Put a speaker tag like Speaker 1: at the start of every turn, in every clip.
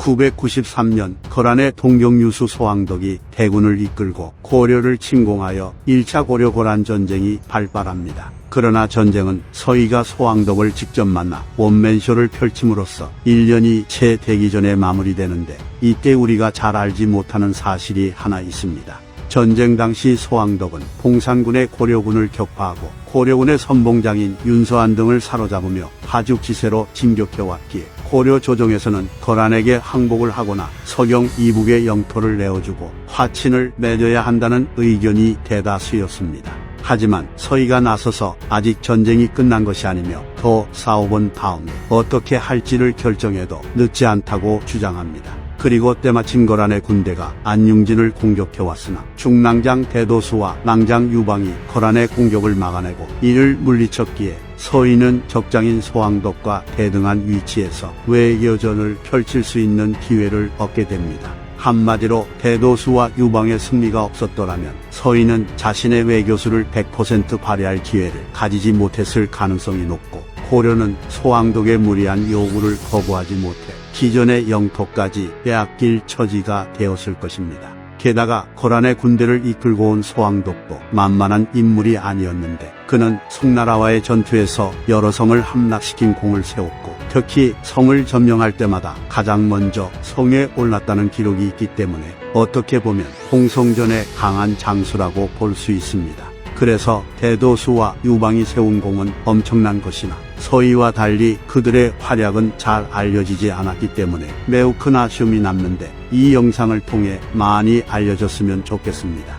Speaker 1: 993년 거란의 동경유수 소왕덕이 대군을 이끌고 고려를 침공하여 1차 고려-고란 전쟁이 발발합니다. 그러나 전쟁은 서희가 소왕덕을 직접 만나 원맨쇼를 펼침으로써 1년이 채 되기 전에 마무리되는데, 이때 우리가 잘 알지 못하는 사실이 하나 있습니다. 전쟁 당시 소왕덕은 봉산군의 고려군을 격파하고 고려군의 선봉장인 윤서안 등을 사로잡으며 하죽지세로 진격해왔기에 고려 조정에서는 거란에게 항복을 하거나 서경 이북의 영토를 내어주고 화친을 맺어야 한다는 의견이 대다수였습니다. 하지만 서희가 나서서 아직 전쟁이 끝난 것이 아니며 더 싸워본 다음에 어떻게 할지를 결정해도 늦지 않다고 주장합니다. 그리고 때마침 거란의 군대가 안융진을 공격해왔으나 중랑장 대도수와 랑장 유방이 거란의 공격을 막아내고 이를 물리쳤기에 서희는 적장인 소왕덕과 대등한 위치에서 외교전을 펼칠 수 있는 기회를 얻게 됩니다. 한마디로 대도수와 유방의 승리가 없었더라면 서희는 자신의 외교수를 100% 발휘할 기회를 가지지 못했을 가능성이 높고, 고려는 소왕덕의 무리한 요구를 거부하지 못해 기존의 영토까지 빼앗길 처지가 되었을 것입니다. 게다가 거란의 군대를 이끌고 온 소왕덕도 만만한 인물이 아니었는데, 그는 송나라와의 전투에서 여러 성을 함락시킨功을 세웠고, 특히 성을 점령할 때마다 가장 먼저 성에 올랐다는 기록이 있기 때문에 어떻게 보면 홍성전의 강한 장수라고 볼 수 있습니다. 그래서 대도수와 유방이 세운功은 엄청난 것이나 서희와 달리 그들의 활약은 잘 알려지지 않았기 때문에 매우 큰 아쉬움이 남는데, 이 영상을 통해 많이 알려졌으면 좋겠습니다.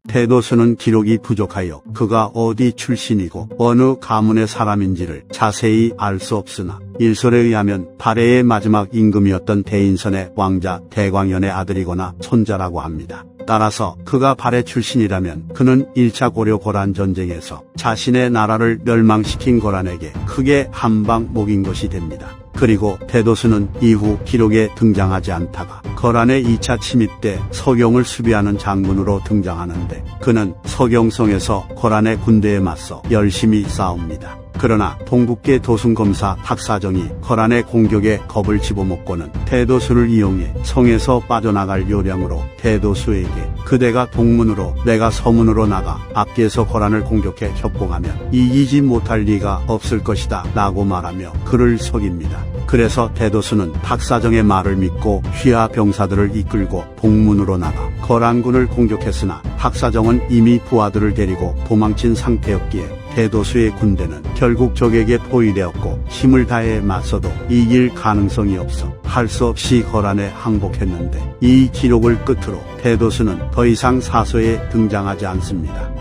Speaker 1: 대도수는 기록이 부족하여 그가 어디 출신이고 어느 가문의 사람인지를 자세히 알 수 없으나, 일설에 의하면 발해의 마지막 임금이었던 대인선의 왕자 대광연의 아들이거나 손자라고 합니다. 따라서 그가 발해 출신이라면 그는 1차 고려-고란 전쟁에서 자신의 나라를 멸망시킨 거란에게 크게 한방 먹인 것이 됩니다. 그리고 대도수는 이후 기록에 등장하지 않다가 거란의 2차 침입 때 서경을 수비하는 장군으로 등장하는데, 그는 서경성에서 거란의 군대에 맞서 열심히 싸웁니다. 그러나 동국계 도순검사 박사정이 거란의 공격에 겁을 집어먹고는 대도수를 이용해 성에서 빠져나갈 요량으로 대도수에게 그대가 동문으로 내가 서문으로 나가 앞뒤에서 거란을 공격해 협공하면 이기지 못할 리가 없을 것이다 라고 말하며 그를 속입니다. 그래서 대도수는 박사정의 말을 믿고 휘하 병사들을 이끌고 동문으로 나가 거란군을 공격했으나 박사정은 이미 부하들을 데리고 도망친 상태였기에 대도수의 군대는 결국 적에게 포위되었고, 힘을 다해 맞서도 이길 가능성이 없어 할 수 없이 거란에 항복했는데, 이 기록을 끝으로 대도수는 더 이상 사서에 등장하지 않습니다.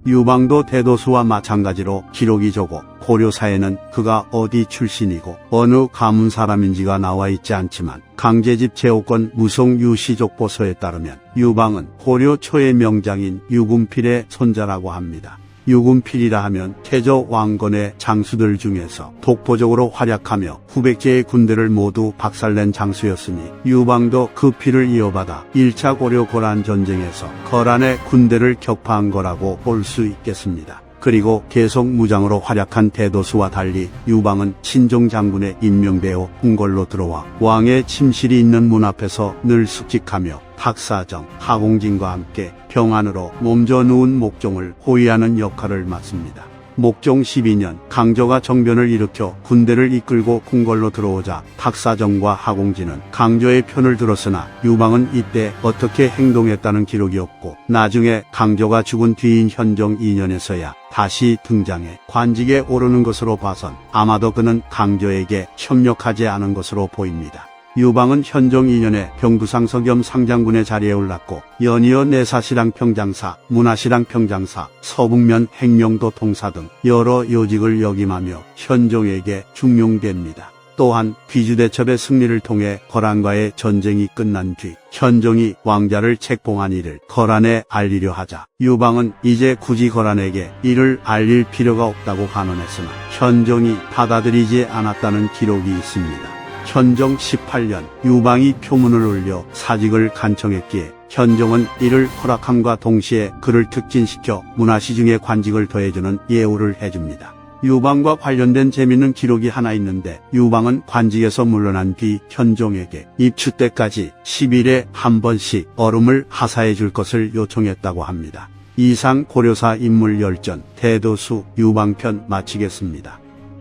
Speaker 1: 유방도 대도수와 마찬가지로 기록이 적고, 고려사에는 그가 어디 출신이고 어느 가문 사람인지가 나와 있지 않지만, 강제집 제호권 무송 유시족보서에 따르면 유방은 고려 초의 명장인 유군필의 손자라고 합니다. 유군필이라 하면 태조 왕건의 장수들 중에서 독보적으로 활약하며 후백제의 군대를 모두 박살낸 장수였으니, 유방도 그 피를 이어받아 1차 고려-고란 전쟁에서 거란의 군대를 격파한 거라고 볼 수 있겠습니다. 그리고 계속 무장으로 활약한 대도수와 달리 유방은 친종 장군에 임명되어 궁궐로 들어와 왕의 침실이 있는 문 앞에서 늘 숙직하며 박사정, 하공진과 함께 병안으로 몸져 누운 목종을 호위하는 역할을 맡습니다. 목종 12년 강조가 정변을 일으켜 군대를 이끌고 궁궐로 들어오자 박사정과 하공진은 강조의 편을 들었으나 유방은 이때 어떻게 행동했다는 기록이 없고, 나중에 강조가 죽은 뒤인 현종 2년에서야 다시 등장해 관직에 오르는 것으로 봐선 아마도 그는 강조에게 협력하지 않은 것으로 보입니다. 유방은 현종 2년에 병부상서 겸 상장군의 자리에 올랐고, 연이어 내사시랑 평장사, 문화시랑 평장사, 서북면 행명도 통사 등 여러 요직을 역임하며 현종에게 중용됩니다. 또한 귀주대첩의 승리를 통해 거란과의 전쟁이 끝난 뒤 현종이 왕자를 책봉한 일을 거란에 알리려 하자 유방은 이제 굳이 거란에게 이를 알릴 필요가 없다고 환원했으나 현종이 받아들이지 않았다는 기록이 있습니다. 현종 18년 유방이 표문을 올려 사직을 간청했기에 현종은 이를 허락함과 동시에 그를 특진시켜 문화시 중에 관직을 더해주는 예우를 해줍니다. 유방과 관련된 재미있는 기록이 하나 있는데 유방은 관직에서 물러난 뒤 현종에게 입추 때까지 10일에 한 번씩 얼음을 하사해 줄 것을 요청했다고 합니다. 이상 고려사 인물 열전 대도수 유방편 마치겠습니다.